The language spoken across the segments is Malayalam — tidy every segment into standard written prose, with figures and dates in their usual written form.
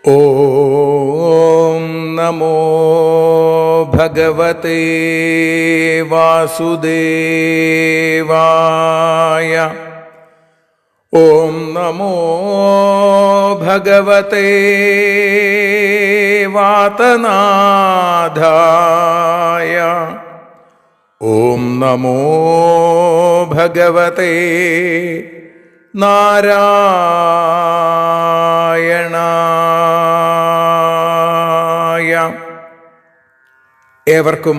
ഓം നമോ ഭഗവതേ വാസുദേവായ. ഓം നമോ ഭഗവതേ വാതനാഥായ. ഓം നമോ ഭഗവതേ നാരായണായ. ഏവർക്കും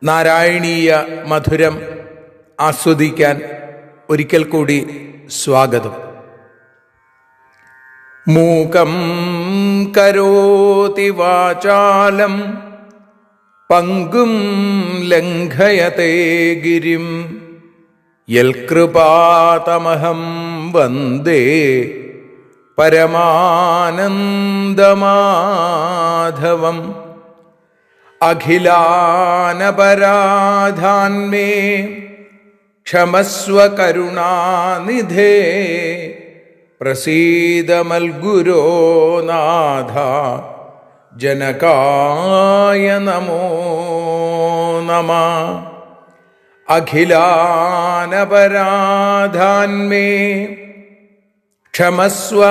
നാരായണീയ മധുരം ആസ്വദിക്കാൻ ഒരിക്കൽ കൂടി സ്വാഗതം. മൂകം കരോതി വാചാലം പങ്കും ലംഘയത്തെ ഗിരിം യൽകൃപാതമഹം വന്ദേ പരമാനന്ദമാധവം. അഖിലാനപരാധാന്മേ ക്ഷമസ്വ കരുണാനിധേ പ്രസീദ മൽഗുരോ നാഥ ജനകായ നമോ നമഃ. അഖിലാനപരാധാന്മേ ക്ഷമസ്വ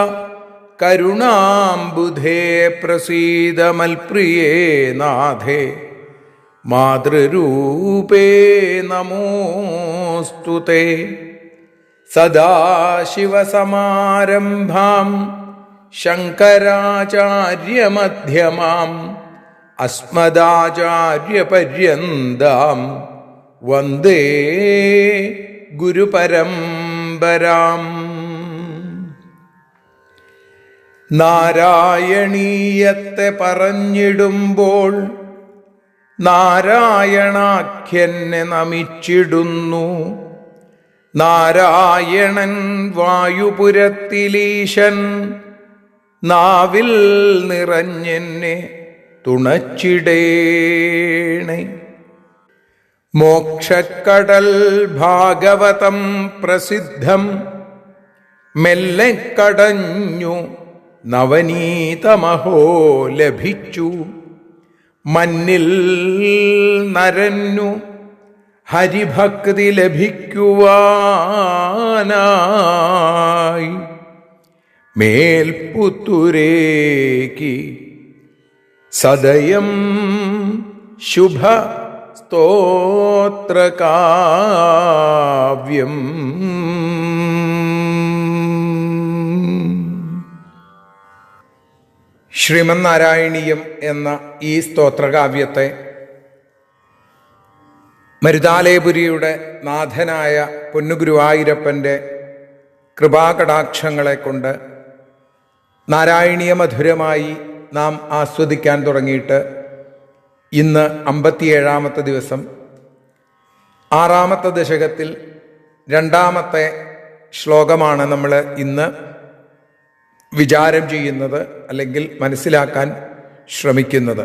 കരുണാംബുധേ പ്രസീദ മൽപ്രിയേ നാഥേ മാതൃരൂപേ നമോസ്തുതേ. സദാശിവസമാരംഭാം ശങ്കരാചാര്യമധ്യമാം അസ്മദാചാര്യപര്യന്താം വന്ദേ ഗുരുപരമ്പരാം. നാരായണീയത്തെ പറഞ്ഞിടുമ്പോൾ നാരായണാഖ്യനെ നമിച്ചിടുന്നു. നാരായണൻ വായുപുരത്തിലീശൻ നാവിൽ നിറഞ്ഞെന്നെ തുണച്ചിടേണേ. മോക്ഷക്കടൽ ഭാഗവതം പ്രസിദ്ധം മെല്ലെ കടഞ്ഞു നവനീതമഹോ ലഭിച്ചു. മന്നിൽ നരന്നു ഹരിഭക്തി ലഭിക്കുവാനായി മേൽപുത്തുരേക്ക് സദയം ശുഭ സ്തോത്രകാവ്യം. ശ്രീമന്നാരായണീയം എന്ന ഈ സ്തോത്രകാവ്യത്തെ മരുതാലയപുരിയുടെ നാഥനായ പൊന്നുഗുരുവായൂരപ്പൻ്റെ കൃപാകടാക്ഷങ്ങളെ കൊണ്ട് നാരായണീയ മധുരമായി നാം ആസ്വദിക്കാൻ തുടങ്ങിയിട്ട് ഇന്ന് 57-ാമത്തെ ദിവസം. 6-ാമത്തെ ദശകത്തിൽ 2-ാമത്തെ ശ്ലോകമാണ് നമ്മൾ ഇന്ന് വിചാരം ചെയ്യുന്നത്, അല്ലെങ്കിൽ മനസ്സിലാക്കാൻ ശ്രമിക്കുന്നത്.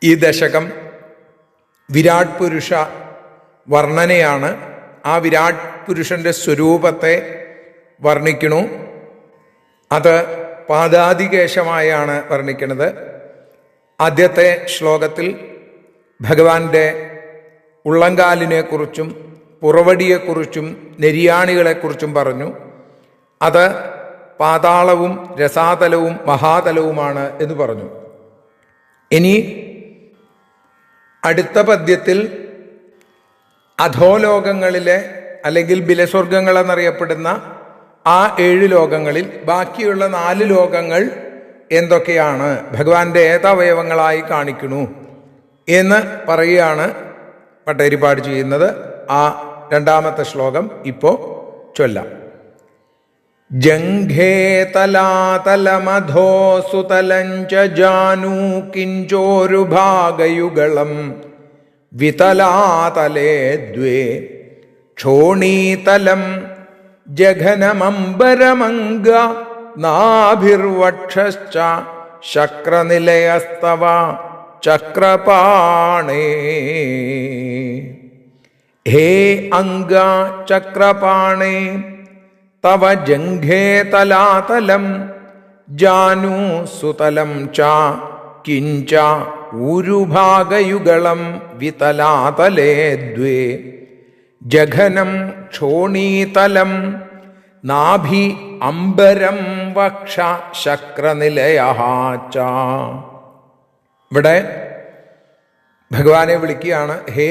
ഈ ദശകം വിരാട് പുരുഷ വർണ്ണനയാണ്. ആ വിരാട് പുരുഷന്റെ സ്വരൂപത്തെ വർണ്ണിക്കണു. അത് പാദാദികേശമായാണ് വർണ്ണിക്കുന്നത്. ആദ്യത്തെ ശ്ലോകത്തിൽ ഭഗവാന്റെ ഉള്ളങ്കാലിനെക്കുറിച്ചും പുറവടിയെക്കുറിച്ചും നെരിയാണികളെക്കുറിച്ചും പറഞ്ഞു. അത് പാതാളവും രസാതലവും മഹാതലവുമാണ് എന്ന് പറഞ്ഞു. ഇനി അടുത്ത പദ്യത്തിൽ അധോലോകങ്ങളിലെ അല്ലെങ്കിൽ ബിലസ്വർഗങ്ങൾ എന്നറിയപ്പെടുന്ന ആ 7 ലോകങ്ങളിൽ ബാക്കിയുള്ള 4 ലോകങ്ങൾ എന്തൊക്കെയാണ്, ഭഗവാന്റെ ഏതവയവങ്ങളായി കാണിക്കണു എന്ന് പറയുകയാണ് പട്ടേരിപ്പാട് ചെയ്യുന്നത്. ആ 2-ാമത്തെ ശ്ലോകം ഇപ്പോൾ ചൊല്ലാം. ജംഘേ തലാതലമധോ സുതലഞ്ച ജാനൂ കിഞ്ചോരുഭാഗയുഗളം വിതലാതലേ ദ്വേ ക്ഷോണീതലം ജഘനമംബരമംഗ നാഭിർവക്ഷശ്ച ശക്രനിലയസ്തവ ചക്രപാണേ. ഹേ അംഗ ചക്രപാണേ തവ ജംഘേ തലാതലം ജാനു സുതലം ച കിഞ്ച ഊരുഭാഗയുഗളം വിതലാതലേ ദ്വേ ജഘനം ക്ഷോണീതലം നാഭി അംബരം വക്ഷ ശക്രനിലയഃ ച. ഇവിടെ ഭഗവാനെ വിളിക്കുകയാണ്, ഹേ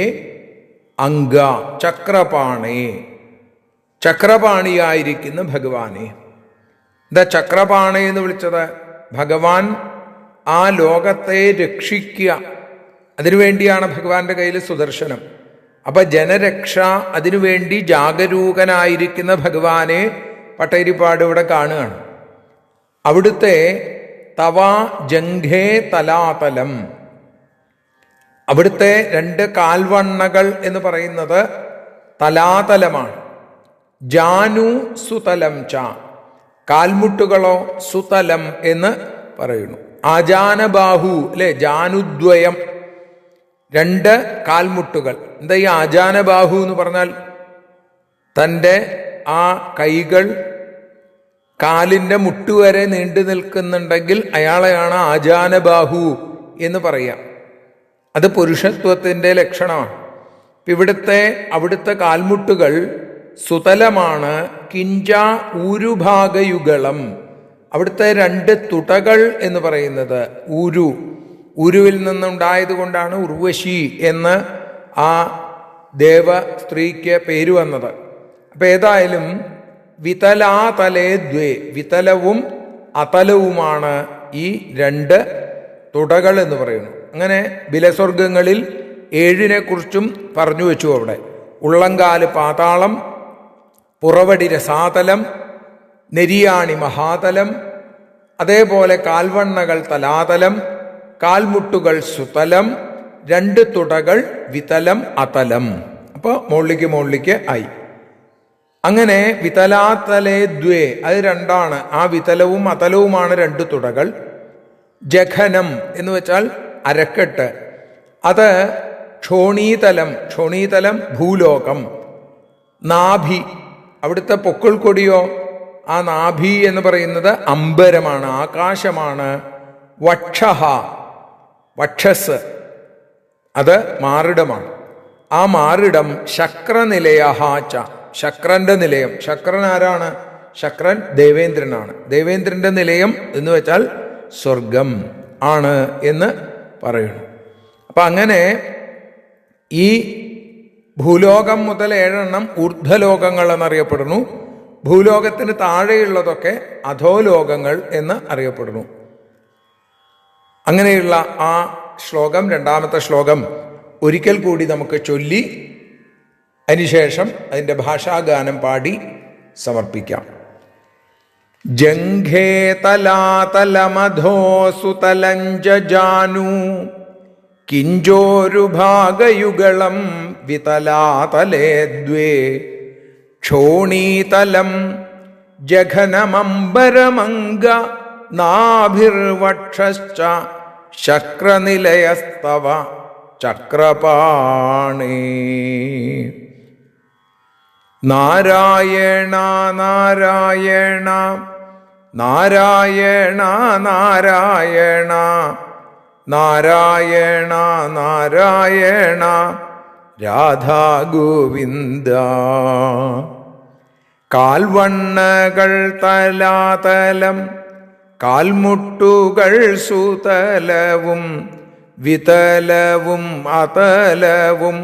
അംഗ ചക്രപാണേ, ചക്രപാണിയായിരിക്കുന്ന ഭഗവാനെ. എന്താ ചക്രപാണി എന്ന് വിളിച്ചത്? ഭഗവാൻ ആ ലോകത്തെ രക്ഷിക്കുക, അതിനുവേണ്ടിയാണ് ഭഗവാന്റെ കയ്യിൽ സുദർശനം. അപ്പൊ ജനരക്ഷ, അതിനുവേണ്ടി ജാഗരൂകനായിരിക്കുന്ന ഭഗവാനെ പട്ടേരിപ്പാട് ഇവിടെ കാണുകയാണ്. അവിടുത്തെ തവ ജംഘേ തലാതലം, അവിടുത്തെ രണ്ട് കാൽവണ്ണകൾ എന്ന് പറയുന്നത് തലാതലമാണ്. ജാനു സുതലം ച, കാൽമുട്ടുകളോ സുതലം എന്ന് പറയുന്നു. ആജാനബാഹു അല്ലെ, ജാനുദ്വയം, രണ്ട് കാൽമുട്ടുകൾ. എന്താ ഈ ആജാനബാഹു എന്ന് പറഞ്ഞാൽ? തൻ്റെ ആ കൈകൾ കാലിൻ്റെ മുട്ടുവരെ നീണ്ടു നിൽക്കുന്നുണ്ടെങ്കിൽ അയാളെയാണ് ആജാനബാഹു എന്ന് പറയാം. അത് പുരുഷത്വത്തിൻ്റെ ലക്ഷണമാണ്. അവിടുത്തെ കാൽമുട്ടുകൾ സുതലമാണ്. കിഞ്ച ഊരുഭാഗയുഗളം, അവിടുത്തെ രണ്ട് തുടകൾ എന്ന് പറയുന്നത് ഊരുവിൽ നിന്നുണ്ടായത് കൊണ്ടാണ് ഉർവശി എന്ന് ആ ദേവ സ്ത്രീക്ക് പേര് വന്നത്. അപ്പൊ ഏതായാലും വിതലാതലേ ദ്വേ, വിതലവും അതലവുമാണ് ഈ രണ്ട് തുടകൾ എന്ന് പറയുന്നു. അങ്ങനെ ബിലസ്വർഗങ്ങളിൽ 7 കുറിച്ചും പറഞ്ഞു വെച്ചു. അവിടെ ഉള്ളങ്കാല് പാതാളം, പുറവടി രസാതലം, നെരിയാണി മഹാതലം, അതേപോലെ കാൽവണ്ണകൾ തലാതലം, കാൽമുട്ടുകൾ സുതലം, രണ്ട് തുടകൾ വിതലം അതലം. അപ്പോൾ മുകളിലേക്ക് ആയി. അങ്ങനെ വിതലാതലേ ദ്വേ, അത് രണ്ടാണ്. ആ വിതലവും അതലവുമാണ് രണ്ട് തുടകൾ. ജഘനം എന്ന് വെച്ചാൽ അരക്കെട്ട്, അത് ക്ഷോണീതലം ഭൂലോകം. നാഭി, അവിടുത്തെ പൊക്കിൾ കൊടിയോ, ആ നാഭി എന്ന് പറയുന്നത് അംബരമാണ്, ആകാശമാണ്. വക്ഷസ്, അത് മാറിടമാണ്. ആ മാറിടം ശക്രനിലയഃ ച, ശക്രന്റെ നിലയം. ശക്രൻ ആരാണ്? ശക്രൻ ദേവേന്ദ്രനാണ്. ദേവേന്ദ്രന്റെ നിലയം എന്ന് വെച്ചാൽ സ്വർഗം ആണ് എന്ന് പറയുന്നു. അപ്പൊ അങ്ങനെ ഈ ഭൂലോകം മുതൽ 7 ഊർധ്വലോകങ്ങൾ എന്നറിയപ്പെടുന്നു. ഭൂലോകത്തിന് താഴെയുള്ളതൊക്കെ അധോലോകങ്ങൾ എന്ന് അറിയപ്പെടുന്നു. അങ്ങനെയുള്ള ആ ശ്ലോകം, രണ്ടാമത്തെ ശ്ലോകം ഒരിക്കൽ കൂടി നമുക്ക് ചൊല്ലി അതിനുശേഷം അതിൻ്റെ ഭാഷാഗാനം പാടി സമർപ്പിക്കാം. ജംഘേ തലാതലമധോ സുതലഞ്ച ജാനു കിഞ്ചോരുഭാഗയുഗളം വിതലാതലേ ദ്വേ ക്ഷോണീതലം ജഘനമംബരമംഗ നാഭിർവക്ഷശ്ച ശക്രനിലയസ്തവ ചക്രപാണി. നാരായണ നാരായണ നാരായണ നാരായണ നാരായണ നാരായണ രാധാ ഗോവിന്ദ. കാൽവണ്ണകൾ തലാതലം, കാൽമുട്ടുകൾ സുതലവും, വിതലവും അതലവും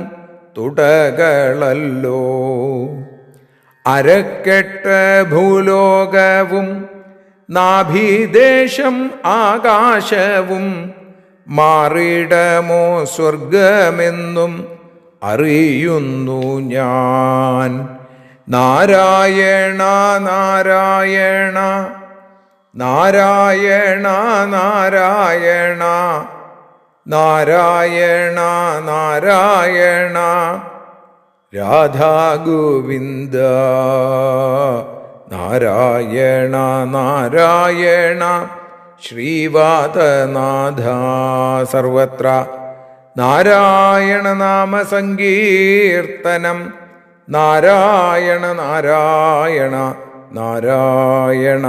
തുടകളല്ലോ. അരക്കെട്ട് ഭൂലോകവും, നാഭിദേശം ആകാശവും, മാറിടമോ സ്വർഗമെന്നും അറിയുന്നു ഞാൻ. നാരായണ നാരായണ നാരായണ നാരായണ നാരായണ നാരായണ രാധാ ഗോവിന്ദ. നാരായണ നാരായണ ശ്രീവാതനാഥ. സർവത്ര നാരായണ നാമ സങ്കീർത്തനം. നാരായണ നാരായണ നാരായണ.